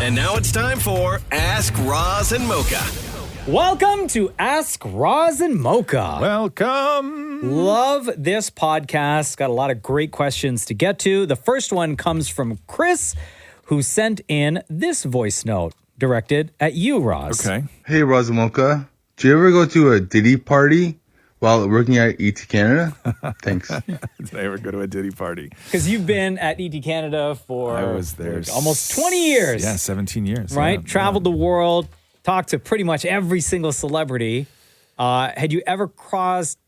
And now it's time for Ask Roz and Mocha. Welcome to Ask Roz and Mocha. Welcome. Love this podcast. Got a lot of great questions to get to. The first one comes from Chris, who sent in this voice note directed at you, Roz. Okay. Hey, Roz Mocha. Do you ever go to a Diddy party while working at ET Canada? Thanks. Did I ever go to a Diddy party? Because you've been at ET Canada for I was there almost 20 years. Yeah, 17 years. Right? Yeah, Traveled the world, talked to pretty much every single celebrity. Had you ever crossed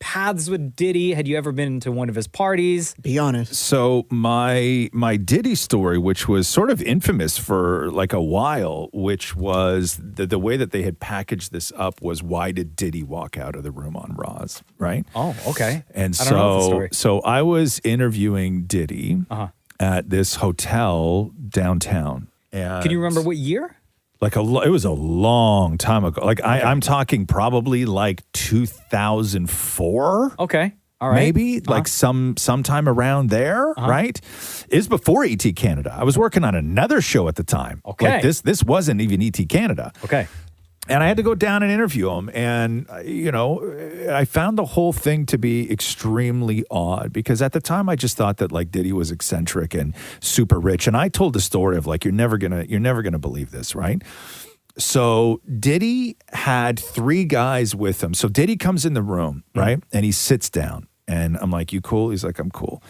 paths with Diddy? Had you ever been to one of his parties? Be honest. So my Diddy story, which was sort of infamous for like a while, which was the way that they had packaged this up was, why did Diddy walk out of the room on Roz, right? Oh, okay. And I don't know the story. so I was interviewing Diddy at this hotel downtown. And Can you remember what year? Like it was a long time ago. Like I'm talking probably like 2004. Okay. All right. Maybe like sometime around there, right? It was before ET Canada. I was working on another show at the time. Okay. Like this wasn't even ET Canada. Okay. And I had to go down and interview him. And, I found the whole thing to be extremely odd because at the time I just thought that like Diddy was eccentric and super rich. And I told the story of like, you're never gonna believe this, right? So Diddy had 3 guys with him. So Diddy comes in the room, right? And he sits down and I'm like, you cool? He's like, I'm cool.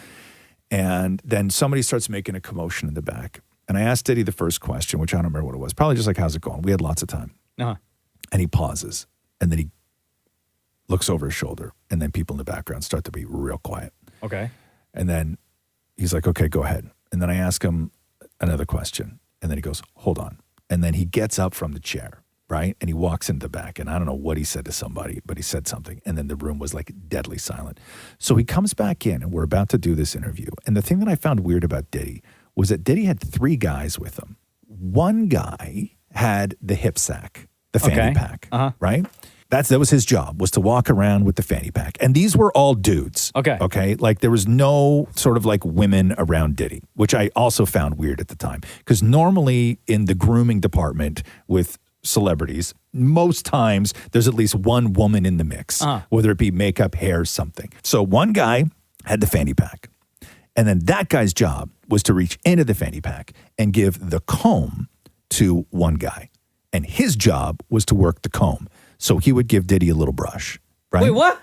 And then somebody starts making a commotion in the back. And I asked Diddy the first question, which I don't remember what it was. Probably just like, how's it going? We had lots of time. And he pauses, and then he looks over his shoulder, and then people in the background start to be real quiet. Okay. And then he's like, okay, go ahead. And then I ask him another question, and then he goes, hold on. And then he gets up from the chair, right? And he walks into the back, and I don't know what he said to somebody, but he said something, and then the room was like deadly silent. So he comes back in, and we're about to do this interview. And the thing that I found weird about Diddy was that Diddy had 3 guys with him. One guy had the hip sack. The fanny pack, right? That was his job, was to walk around with the fanny pack. And these were all dudes. Okay. Like there was no sort of like women around Diddy, which I also found weird at the time. Because normally in the grooming department with celebrities, most times there's at least one woman in the mix, whether it be makeup, hair, something. So one guy had the fanny pack. And then that guy's job was to reach into the fanny pack and give the comb to one guy. And his job was to work the comb. So he would give Diddy a little brush, right? Wait, what?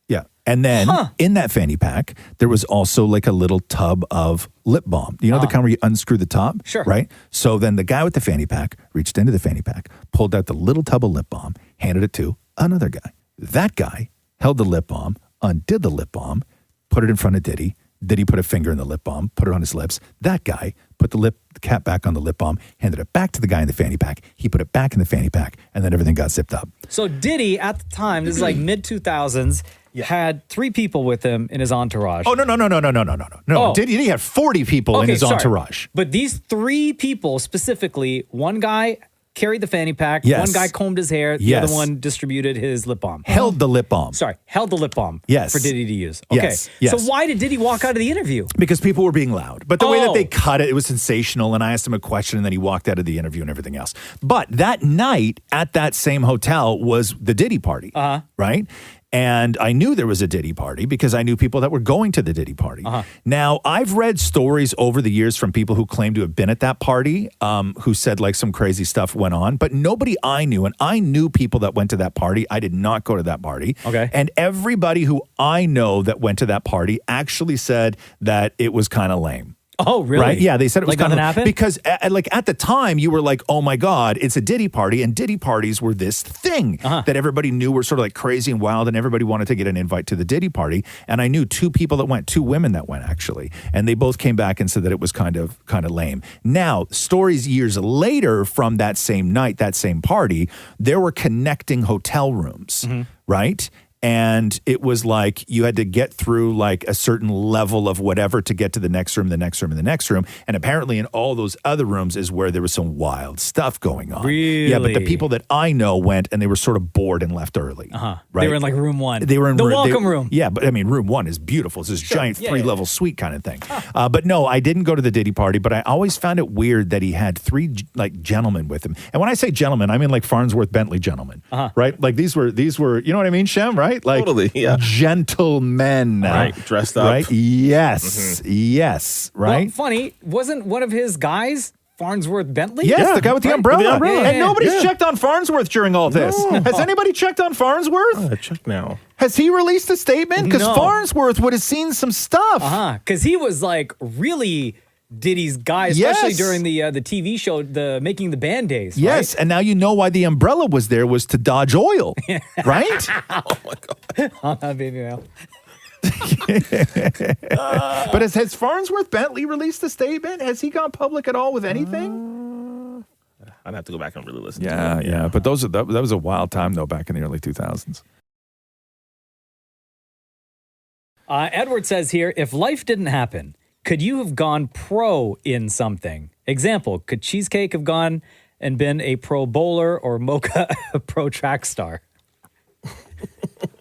Yeah. And then in that fanny pack, there was also like a little tub of lip balm. You know the kind where you unscrew the top? Sure. Right? So then the guy with the fanny pack reached into the fanny pack, pulled out the little tub of lip balm, handed it to another guy. That guy held the lip balm, undid the lip balm, put it in front of Diddy. Diddy put a finger in the lip balm, put it on his lips. That guy put the cap back on the lip balm, handed it back to the guy in the fanny pack. He put it back in the fanny pack, and then everything got zipped up. So Diddy, at the time, this is like mid-2000s, had 3 people with him in his entourage. Oh, no. No, Diddy had 40 people in his entourage. But these 3 people specifically, one guy carried the fanny pack, Yes. one guy combed his hair, the other one distributed his lip balm. Held the lip balm. Held the lip balm Yes. for Diddy to use. Okay. Yes, yes. So why did Diddy walk out of the interview? Because people were being loud. But the way that they cut it, it was sensational. And I asked him a question, and then he walked out of the interview and everything else. But that night at that same hotel was the Diddy party, right? And I knew there was a Diddy party because I knew people that were going to the Diddy party. Now, I've read stories over the years from people who claim to have been at that party, who said like some crazy stuff went on, but nobody I knew, and I knew people that went to that party. I did not go to that party. Okay. And everybody who I know that went to that party actually said that it was kind of lame. Oh, really? Right? Yeah, they said it was like kind of happened? because at the time you were like, oh my God, it's a Diddy party, and Diddy parties were this thing that everybody knew were sort of like crazy and wild, and everybody wanted to get an invite to the Diddy party. And I knew 2 people that went, 2 women that went actually, and they both came back and said that it was kind of lame. Now, stories years later from that same night, that same party, there were connecting hotel rooms, right? And it was like you had to get through like a certain level of whatever to get to the next room, the next room, and the next room. And apparently in all those other rooms is where there was some wild stuff going on. Really? Yeah, but the people that I know went and they were sort of bored and left early. Right? They were in like room 1. They were in the welcome room. Yeah, but I mean, room 1 is beautiful. It's this giant 3-level suite kind of thing. But no, I didn't go to the Diddy party, but I always found it weird that he had 3 like gentlemen with him. And when I say gentlemen, I mean like Farnsworth Bentley gentlemen, right? Like these were, you know what I mean, Shem, right? Like Totally, yeah. Gentlemen. Right, dressed up. Right? Yes, yes, right? Well, funny, wasn't one of his guys Farnsworth Bentley? Yes, the guy with the umbrella. Yeah. And nobody's checked on Farnsworth during all this. No. Has anybody checked on Farnsworth? Check now. Has he released a statement? Because No. Farnsworth would have seen some stuff. Because he was like really Diddy's guy, especially Yes. during the TV show, the Making the Band days. Yes, and now you know why the umbrella was there was to dodge oil, right? Right? Baby oil. But has Farnsworth Bentley released a statement? Has he gone public at all with anything? I'd have to go back and really listen to Yeah, it. yeah. But that was a wild time, though, back in the early 2000s. Edward says here, if life didn't happen, could you have gone pro in something? Example, could Cheesecake have gone and been a pro bowler or Mocha a pro track star?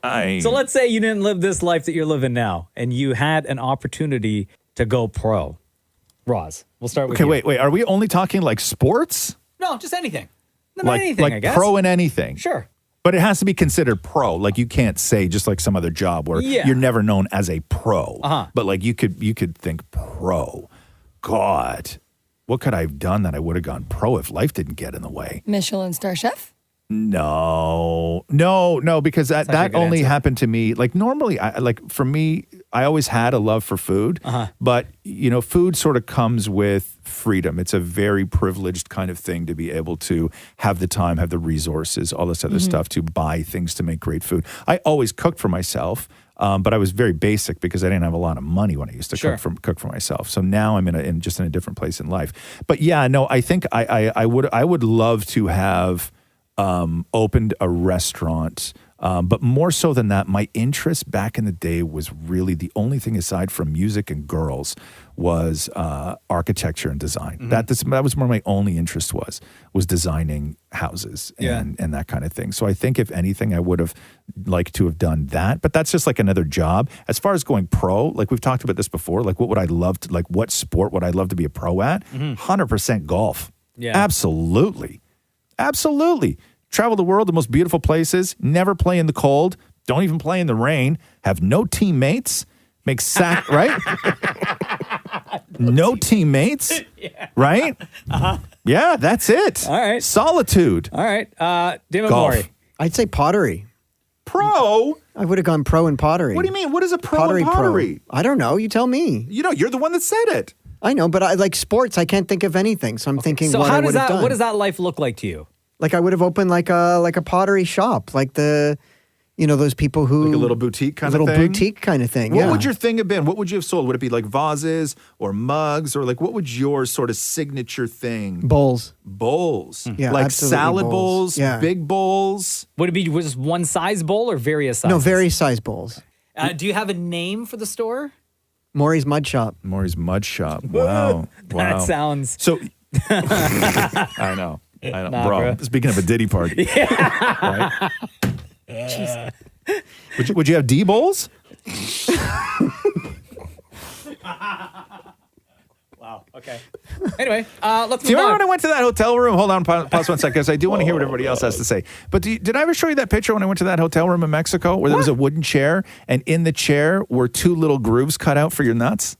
So let's say you didn't live this life that you're living now and you had an opportunity to go pro. Roz, we'll start with you. Okay, wait. Are we only talking like sports? No, just anything. No, Like, anything, like I guess. pro in anything? Sure. But it has to be considered pro. Like you can't say just like some other job where Yeah. you're never known as a pro. Uh-huh. But like you could think pro. God, what could I have done that I would have gone pro if life didn't get in the way? Michelin star chef? No, because that actually a good only answer. happened to me. Like normally, for me, I always had a love for food, but food sort of comes with freedom. It's a very privileged kind of thing to be able to have the time, have the resources, all this other stuff to buy things to make great food. I always cooked for myself. But I was very basic because I didn't have a lot of money when I used to cook for myself. So now I'm in a different place in life. But yeah, no, I think I would love to have opened a restaurant. But more so than that, my interest back in the day was really the only thing aside from music and girls was architecture and design. That was where my only interest was designing houses and that kind of thing. So I think if anything, I would have liked to have done that. But that's just like another job. As far as going pro, like we've talked about this before, like what would I love to, like what sport would I love to be a pro at? 100% golf. Yeah. Absolutely. Travel the world, the most beautiful places, never play in the cold, don't even play in the rain, have no teammates, make right? No teammates, right? Yeah, that's it. All right. Solitude. All right. David Golf. Morey. I'd say pottery. Pro? I would have gone pro in pottery. What do you mean? What is a pro in pottery? Pro. I don't know. You tell me. You're the one that said it. I know, but I like sports. I can't think of anything. So I'm thinking So what I how would does have that? done. What does that life look like to you? Like I would have opened like a pottery shop, like those people who Like a little boutique kind of little thing? boutique kind of thing. What yeah. would your thing have been? What would you have sold? Would it be like vases or mugs or like what would your sort of signature thing? bowls? Bowls. Yeah, like absolutely salad bowls. bowls, Yeah. big bowls. Would it be just one size bowl or various sizes? No, various size bowls. Do you have a name for the store? Maury's Mud Shop. Maury's Mud Shop. Wow. That sounds. So I know. Nah, bro. bro. Speaking of a Diddy party. Right? Would you have D bowls? Wow. Okay. Anyway, let's Do you move remember on. when I went to that hotel room? Hold on, pause 1 second, because I do want to hear what everybody else has to say. But did I ever show you that picture when I went to that hotel room in Mexico where there was a wooden chair and in the chair were 2 little grooves cut out for your nuts?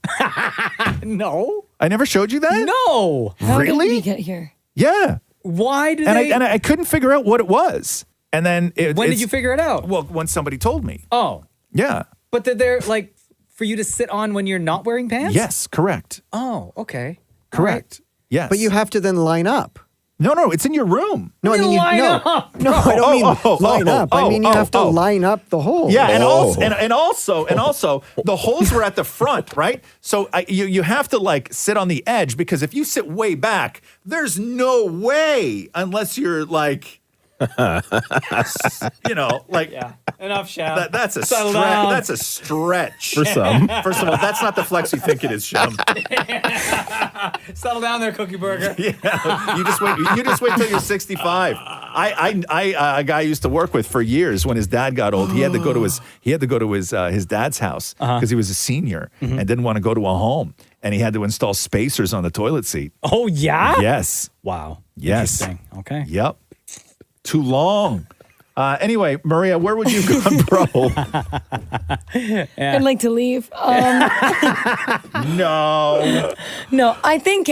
No. I never showed you that? No. How did Really? we get here? Yeah. Why did And they? I couldn't figure out what it was. And then when did you figure it out? Well, when somebody told me. Oh, Yeah. but they're like for you to sit on when you're not wearing pants? Yes, correct. Oh, okay. Correct. Yes. But you have to then line up. No, it's in your room. No, I mean Line up. No, I don't mean line up. I mean you have to oh. line up the hole. Yeah, and also, the holes were at the front, right? So you have to like sit on the edge because if you sit way back, there's no way unless you're like, like Enough, Sham. That's a Settle stretch. down. That's a stretch For some. First of all, that's not the flex you think it is, Shum. Settle down there, Cookie Burger. Yeah, you just wait. You just wait till you're 65. A guy I used to work with for years. When his dad got old, he had to go to his dad's house because he was a senior and didn't want to go to a home, and he had to install spacers on the toilet seat. Oh, yeah? Yes. Wow. Yes. Interesting. Okay. Yep. Too long. Anyway, Maria, where would you go pro? I'd like to leave. No. No, I think,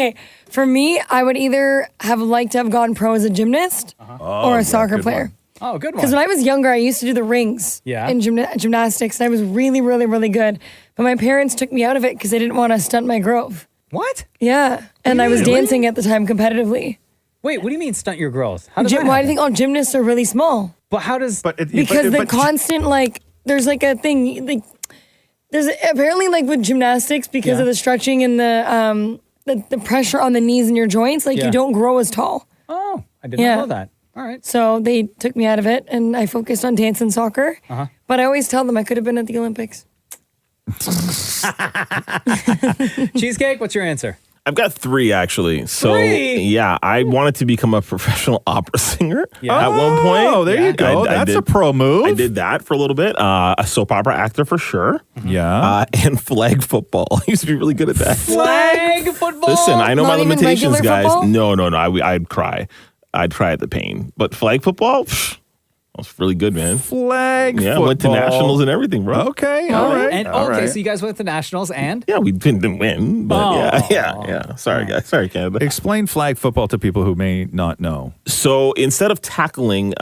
for me, I would either have liked to have gone pro as a gymnast or a soccer good player. one. Oh, good one. Because when I was younger, I used to do the rings in gymnastics, and I was really, really, really good. But my parents took me out of it because they didn't want to stunt my growth. What? Yeah. And I was dancing at the time competitively. Wait, what do you mean stunt your growth? How does that Why do you happen? think all gymnasts are really small? But how does... Because the constant, there's like a thing, there's apparently with gymnastics, because of the stretching and the pressure on the knees and your joints, you don't grow as tall. Oh, I did not know that. All right. So they took me out of it, and I focused on dance and soccer. But I always tell them I could have been at the Olympics. Cheesecake, what's your answer? I've got 3 actually. So yeah, I wanted to become a professional opera singer at one point. Oh, there you go. That's a pro move. I did that for a little bit. A soap opera actor for sure. Yeah. And flag football. I used to be really good at that. Flag football? Listen, I know Not my even limitations, regular guys. football? No. I'd cry. I'd cry at the pain. But flag football, that was really good, man. Flag Yeah, football. went to nationals and everything, bro. Okay, all right. And all right. so you guys went to nationals and? Yeah, we didn't win, but yeah. Sorry, guys. Sorry, Canada. Explain flag football to people who may not know. So instead of tackling,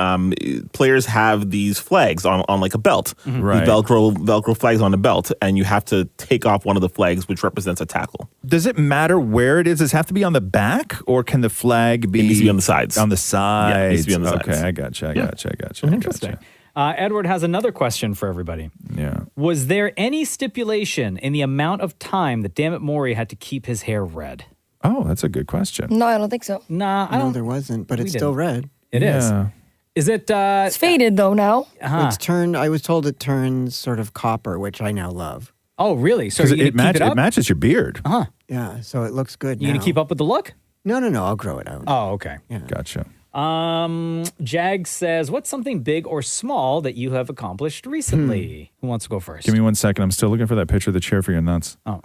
players have these flags on like a belt. Right. These Velcro flags on the belt, and you have to take off one of the flags, which represents a tackle. Does it matter where it is? Does it have to be on the back, or can the flag be? It needs to be on the sides. On the sides. Yeah, it needs to be on the sides. Okay, I gotcha. Interesting. Edward has another question for everybody. Yeah. Was there any stipulation in the amount of time that Dammit Maury had to keep his hair red? Oh, that's a good question. No, I don't think so. Nah, I No, don't. there wasn't, but we it's still didn't. red. It is. Yeah. Is it? It's faded, though, now. It's turned. I was told it turns sort of copper, which I now love. Oh, really? So Because you it gonna keep it up? matches your beard. Yeah, so it looks good. You gonna now. keep up with the look? No, I'll grow it out. Oh, okay. Gotcha. Jag says, "What's something big or small that you have accomplished recently?" Who wants to go first? Give me 1 second. I'm still looking for that picture of the chair for your nuts. Oh.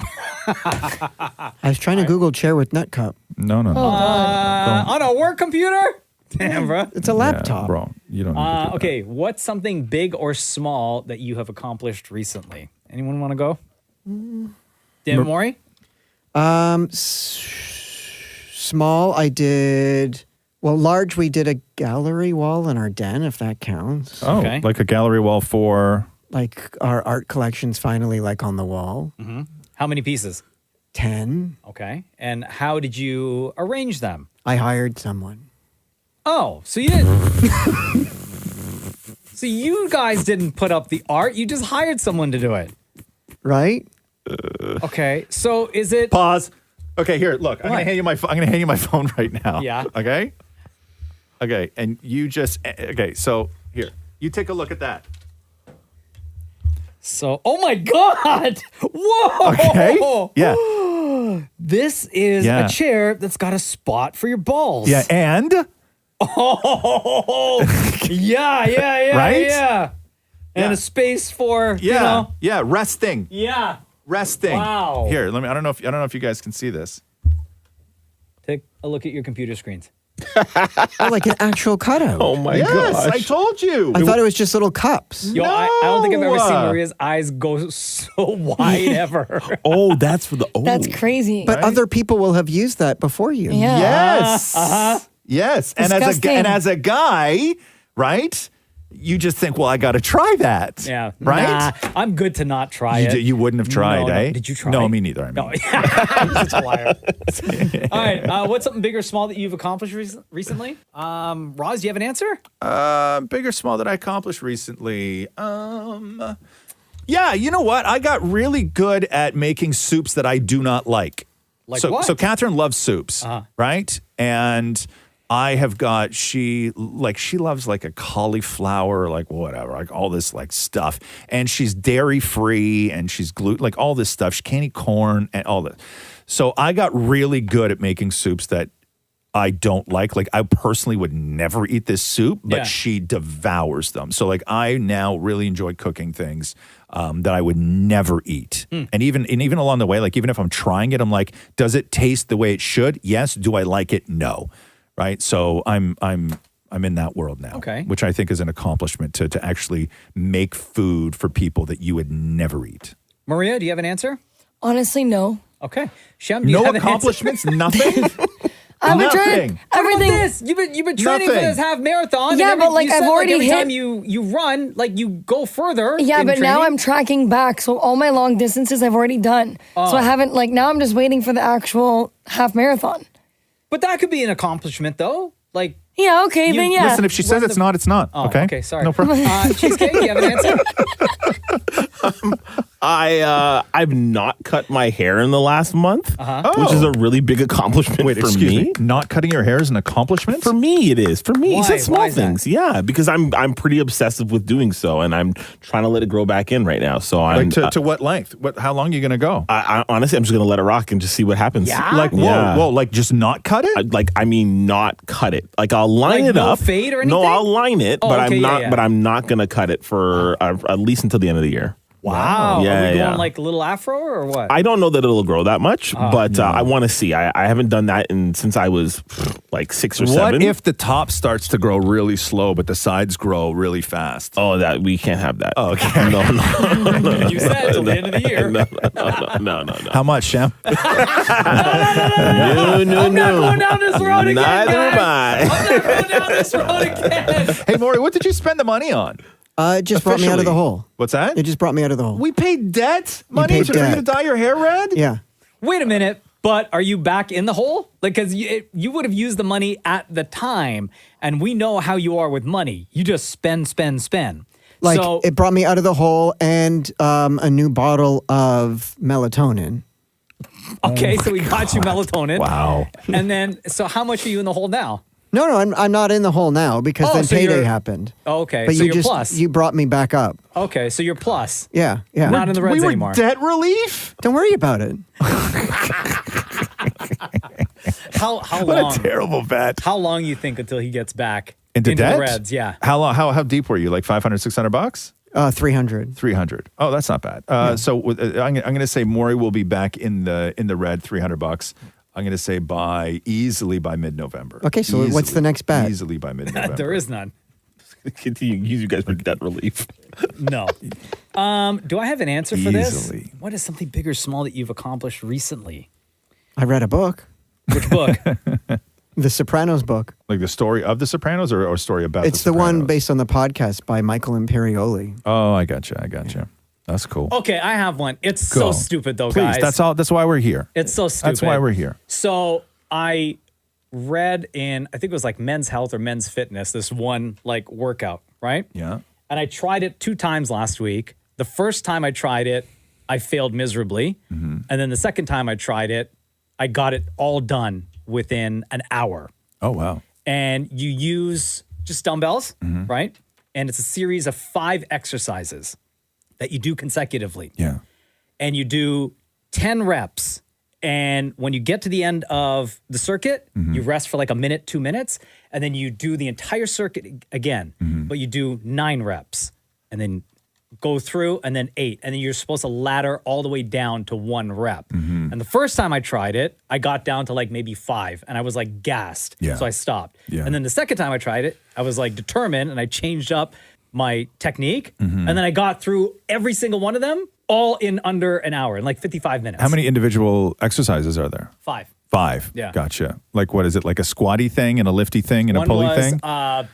I was trying to Google chair with nut cup. No. On a work computer? Damn, bro. It's a laptop. Yeah, bro, you don't need to do that. Okay, what's something big or small that you have accomplished recently? Anyone want to go? Dan Maury? Small, I did. Well, large, we did a gallery wall in our den, if that counts. Oh, Okay. like a gallery wall for... Like our art collection's finally on the wall. How many pieces? 10. Okay. And how did you arrange them? I hired someone. Oh, so you didn't. So you guys didn't put up the art, you just hired someone to do it. Right? Okay. So is it Pause. Okay, here, look. I'm gonna hand you my phone right now. Yeah. Okay? Okay, and you just... Okay, so here. You take a look at that. So, oh my God! Whoa! Okay? Yeah. This is Yeah. a chair that's got a spot for your balls. Yeah, and... Oh, yeah, Right? yeah. And Yeah. a space for, Yeah. you know. Yeah, resting. Yeah. Resting. Wow. Here, I don't know if you guys can see this. Take a look at your computer screens. Oh, like an actual cutout. Oh my Yes, gosh. I told you. I thought it was just little cups. Yo, I don't think I've ever seen No. Maria's eyes go so wide ever. Oh, that's for the That's crazy. But other people will have used that before you. yeah. Yes. Yes. And Disgusting. as a guy, right? You just think, well, I got to try that. Yeah. Right? Nah, I'm good to not try it. You wouldn't have tried, No, eh? Did you try? No, me neither. I mean. No, yeah. Such a liar. All right. What's something big or small that you've accomplished recently? Roz, do you have an answer? Big or small that I accomplished recently? Yeah, you know what? I got really good at making soups that I do not like. Like so, what? So Catherine loves soups, right? And I have got, she loves like a cauliflower, like whatever, like all this like stuff. And she's dairy free and she's gluten, like all this stuff. She can't eat corn and all that. So I got really good at making soups that I don't like. Like I personally would never eat this soup, but she devours them. So like I now really enjoy cooking things that I would never eat. And even along the way, like even if I'm trying it, I'm like, does it taste the way it should? Yes. Do I like it? No. Right. So I'm in that world now. Okay. Which I think is an accomplishment to actually make food for people that you would never eat. Maria, do you have an answer? Honestly, no. Okay. Shem, do you No have accomplishments? Nothing? I've been Nothing. trying How about everything. this? You've been training for Nothing. this half marathon. Yeah, and but, like, you said, I've already every hit- time you run, like you go further. Yeah, in but now training. I'm tracking back. So all my long distances I've already done. So I haven't, like, now I'm just waiting for the actual half marathon. But that could be an accomplishment, though. Like, Yeah, okay, then yeah. Listen, if she says it's not, it's not. oh, okay? sorry. No problem. Cheesecake, you have an answer? I've not cut my hair in the last month, which is a really big accomplishment Wait, for excuse me. me. Not cutting your hair is an accomplishment? For me, it is. For me, it's Why? the small Why is that? things. Yeah, because I'm pretty obsessive with doing so, and I'm trying to let it grow back in right now. So I'm Like to what length? How long are you going to go? I honestly, I'm just gonna let it rock and just see what happens. Yeah? Like, whoa, like just not cut it? I mean, not cut it. Like I'll line Like it no up. fade or No, anything? I'll line it, Oh, but okay, I'm not. yeah. But I'm not gonna cut it for at least until the end of the year. Wow. Yeah, Are we yeah. going like a little afro or what? I don't know that it'll grow that much, but I want to see. I haven't done that since I was like 6 or 7. What if the top starts to grow really slow, but the sides grow really fast? Oh, that we can't have that. Oh, okay. No. You said till the end of the year. No. How much, Shem? No. I'm not going down this road again, Neither am guys. I. I'm not going down this road again. Hey, Maury, what did you spend the money on? It just brought me out of the hole. What's that? It just brought me out of the hole. We paid debt money paid for you to debt. dye your hair red? Yeah. Wait a minute. But are you back in the hole? Like, because you would have used the money at the time, and we know how you are with money. You just spend. Like, so, it brought me out of the hole and a new bottle of melatonin. okay, so we got you melatonin. Wow. And then, so how much are you in the hole now? No, I'm not in the hole now because Oh, then so payday you're- happened. Oh, okay, But so you you're plus. You brought me back up. Okay, so you're plus. Yeah. Not in the reds we were anymore. debt relief? Don't worry about it. How What long? a terrible bet. How long you think until he gets back Into debt? the reds? Yeah. How long? How deep were you? Like 500, 600 bucks? 300. 300. Oh, that's not bad. So I'm going to say Maury will be back in the red, 300 bucks. I'm going to say easily by mid-November. Okay, so what's the next bet? Easily by mid-November. There is none. Continue. Use you guys for debt relief. No. Do I have an answer for Easily. this? What is something big or small that you've accomplished recently? I read a book, Which book? the Sopranos book. Like the story of The Sopranos or a story about It's the one based on the podcast by Michael Imperioli. Oh, I gotcha. That's cool. Okay, I have one. It's Go. so stupid though, Please, guys. that's why we're here. It's so stupid. That's why we're here. So I read in, I think it was like Men's Health or Men's Fitness, this one like workout, right? Yeah. And I tried it 2 times last week. The first time I tried it, I failed miserably. Mm-hmm. And then the second time I tried it, I got it all done within an hour. Oh, wow. And you use just dumbbells, Mm-hmm. right? And it's a series of 5 exercises that you do consecutively. Yeah. And you do 10 reps. And when you get to the end of the circuit, you rest for like a minute, 2 minutes, and then you do the entire circuit again. But you do 9 reps and then go through and then 8. And then you're supposed to ladder all the way down to 1 rep. And the first time I tried it, I got down to like maybe 5 and I was like gassed. Yeah. So I stopped. Yeah. And then the second time I tried it, I was like determined and I changed up my technique. And then I got through every single one of them all in under an hour, in like 55 minutes. How many individual exercises are there? 5. 5. Yeah. Gotcha. Like, what is it? Like a squatty thing and a lifty thing and One a pulley was thing?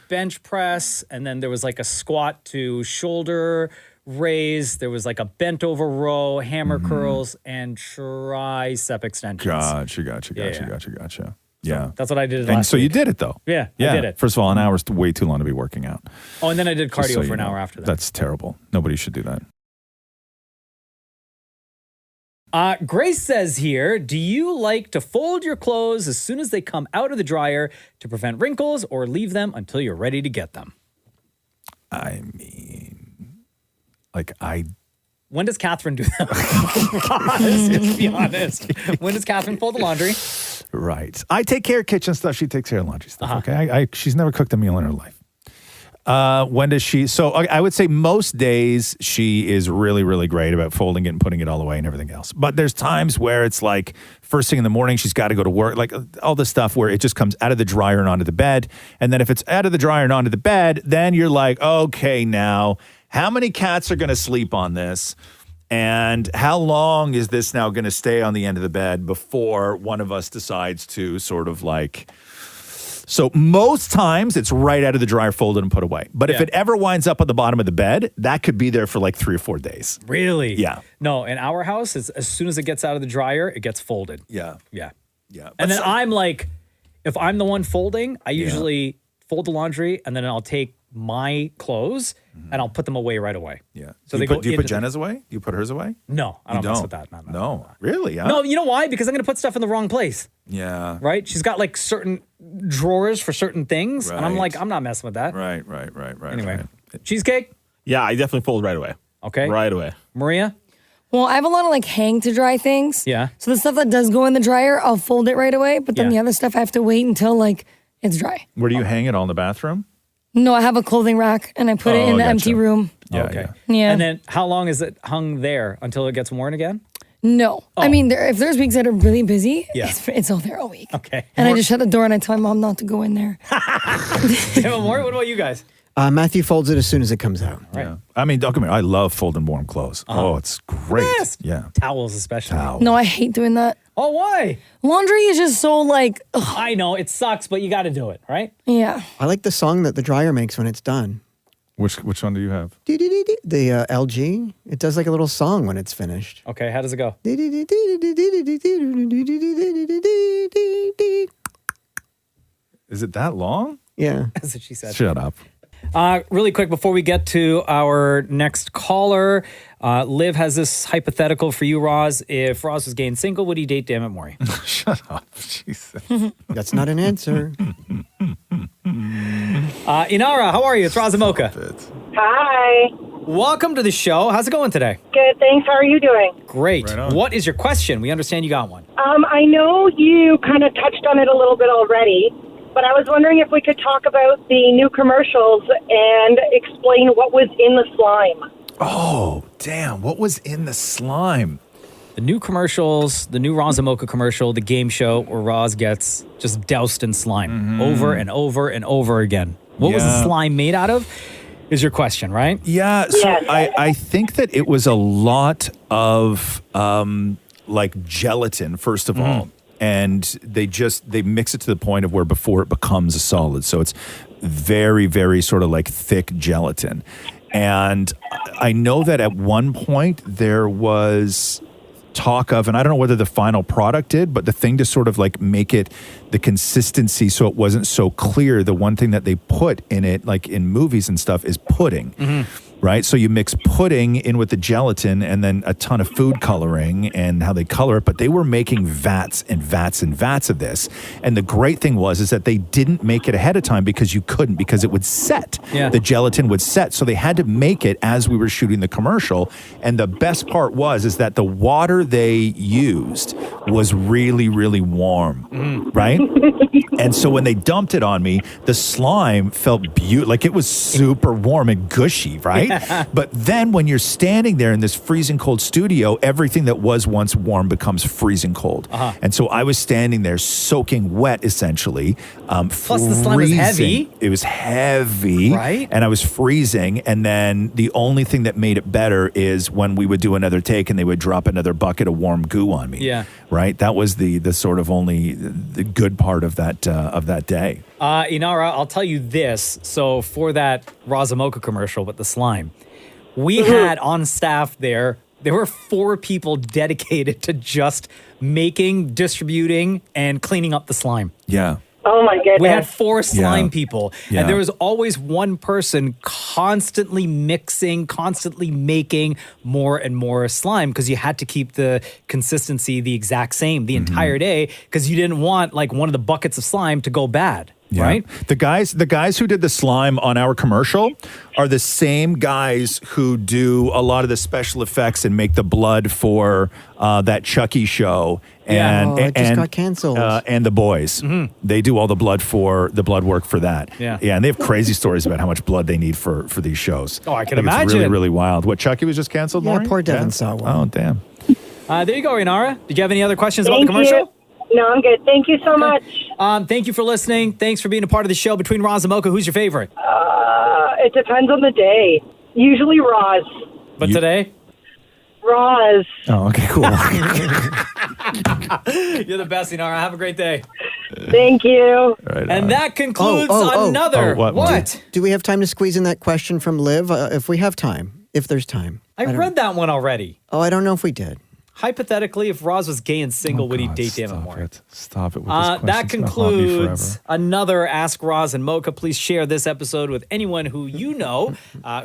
bench press, and then there was like a squat to shoulder raise. There was like a bent over row, hammer curls, and tricep extensions. Gotcha. Yeah. That's what I did And last so you week. did it though. Yeah, I did it. First of all, an hour is way too long to be working out. Oh, and then I did Just cardio so for you an know. hour after that. That's terrible. Nobody should do that. Grace says here, do you like to fold your clothes as soon as they come out of the dryer to prevent wrinkles or leave them until you're ready to get them? I mean, When does Catherine do that? Let's be honest. When does Catherine fold the laundry? Right. I take care of kitchen stuff. She takes care of laundry stuff. Okay. She's never cooked a meal in her life. When does she? So I would say most days she is really, really great about folding it and putting it all away and everything else. But there's times where it's like first thing in the morning, she's got to go to work, like all this stuff where it just comes out of the dryer and onto the bed. And then if it's out of the dryer and onto the bed, then you're like, okay, now how many cats are going to sleep on this? And how long is this now going to stay on the end of the bed before one of us decides to sort of like... So most times it's right out of the dryer, folded and put away. But if it ever winds up at the bottom of the bed, that could be there for like 3 or 4 days. Really? Yeah. No, in our house, as soon as it gets out of the dryer, it gets folded. Yeah. Yeah. Yeah. And then I'm like, if I'm the one folding, I usually fold the laundry and then I'll take my clothes and I'll put them away right away. Yeah. So do do you put Jenna's away? Do you put hers away? No, I don't You mess don't? with that. No. Really? Huh? No, you know why? Because I'm going to put stuff in the wrong place. Yeah. Right? She's got like certain drawers for certain things. And I'm Right. like, I'm not messing with that. Right. Anyway, right. cheesecake? Yeah, I definitely fold right away. Okay. Right away. Maria? Well, I have a lot of like hang to dry things. Yeah. So the stuff that does go in the dryer, I'll fold it right away. But then the other stuff I have to wait until like it's dry. Where do you hang it? All in the bathroom? No, I have a clothing rack and I put it in the empty room. Yeah. Okay. Yeah. And then how long is it hung there until it gets worn again? No. I mean, if there's weeks that are really busy, Yeah. it's all there all week. Okay. And I just shut the door and I tell my mom not to go in there. More? What about you guys? Matthew folds it as soon as it comes out. Right. Yeah. I mean, don't get me wrong. I love folding warm clothes. Oh, it's great. Yes. Yeah. Towels especially. No, I hate doing that. Oh, why? Laundry is just so like, ugh. I know, it sucks, but you got to do it, right? Yeah. I like the song that the dryer makes when it's done. Which one do you have? The LG. It does like a little song when it's finished. Okay, how does it go? Is it that long? Yeah. That's what she said. Shut up. Really quick, before we get to our next caller, Liv has this hypothetical for you, Roz. If Roz was gay and single, would he date Dammit Maury? Shut up. Jesus. That's not an answer. Inara, how are you? It's Roz Mocha. Hi. Welcome to the show. How's it going today? Good, thanks. How are you doing? Great. Right on. What is your question? We understand you got one. I know you kind of touched on it a little bit already, but I was wondering if we could talk about the new commercials and explain what was in the slime. Oh, damn. What was in the slime? The new commercials, the new Roz and Mocha commercial, the game show where Roz gets just doused in slime over and over and over again. What was the slime made out of? Is your question, right? Yeah, so Yes. I think that it was a lot of like gelatin, first of all. And they mix it to the point of where before it becomes a solid. So it's very, very sort of like thick gelatin. And I know that at one point there was talk of, and I don't know whether the final product did, but the thing to sort of like make it the consistency so it wasn't so clear, the one thing that they put in it, like in movies and stuff, is pudding. Right? So you mix pudding in with the gelatin and then a ton of food coloring and how they color it. But they were making vats and vats and vats of this. And the great thing is that they didn't make it ahead of time because you couldn't, because it would set. Yeah. The gelatin would set. So they had to make it as we were shooting the commercial. And the best part is that the water they used was really, really warm. Right? And so when they dumped it on me, the slime felt beautiful. Like it was super warm and gushy, right? But then when you're standing there in this freezing cold studio, everything that was once warm becomes freezing cold. And so I was standing there soaking wet, essentially. Plus the slime was heavy. It was heavy. Right. And I was freezing. And then the only thing that made it better is when we would do another take and they would drop another bucket of warm goo on me. Yeah. Right? That was the sort of only the good part of that day. Inara, I'll tell you this. So for that Roz and Mocha commercial with the slime, we had on staff there were 4 people dedicated to just making, distributing, and cleaning up the slime. Yeah. Oh my goodness. We had 4 slime Yeah. people, Yeah. and there was always one person constantly mixing, constantly making more and more slime because you had to keep the consistency the exact same the entire day because you didn't want like one of the buckets of slime to go bad. Yeah. Right? The guys who did the slime on our commercial are the same guys who do a lot of the special effects and make the blood for that Chucky show. Yeah. And, It just got canceled. And the boys. They do all the blood work for that. Yeah. And they have crazy stories about how much blood they need for these shows. Oh, I can Like, imagine. It's really, really wild. What, Chucky was just canceled, Yeah, Maureen? poor Devin saw one. Oh, damn. There you go, Inara. Did you have any other questions about Thank the commercial? you. No, I'm good. Thank you so much. Thank you for listening. Thanks for being a part of the show. Between Roz and Mocha, who's your favorite? It depends on the day. Usually Roz. But today? Roz. Oh, okay, cool. You're the best, Inara. Have a great day. Thank you. Right And on. that concludes Oh, another. what? Do we have time to squeeze in that question from Liv? If we have time, if there's time. I read that one already. Oh, I don't know if we did. Hypothetically, if Roz was gay and single, would he God, date Damon Moore? Stop it with this question. That It's gonna haunt me concludes forever. another Ask Roz and Mocha. Please share this episode with anyone who you know,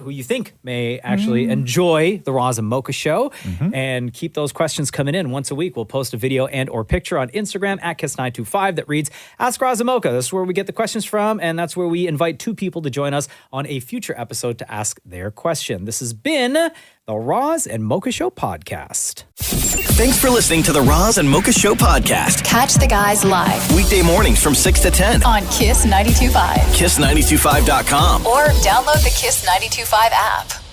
who you think may actually enjoy the Roz and Mocha show. And keep those questions coming in. Once a week, we'll post a video and or picture on Instagram at Kiss925 that reads, Ask Roz and Mocha. This is where we get the questions from, and that's where we invite 2 people to join us on a future episode to ask their question. This has been the Roz and Mocha Show podcast. Thanks for listening to the Roz and Mocha Show podcast. Catch the guys live Weekday mornings from 6 to 10. on Kiss 92.5 Kiss925.com. or download the Kiss 92.5 app.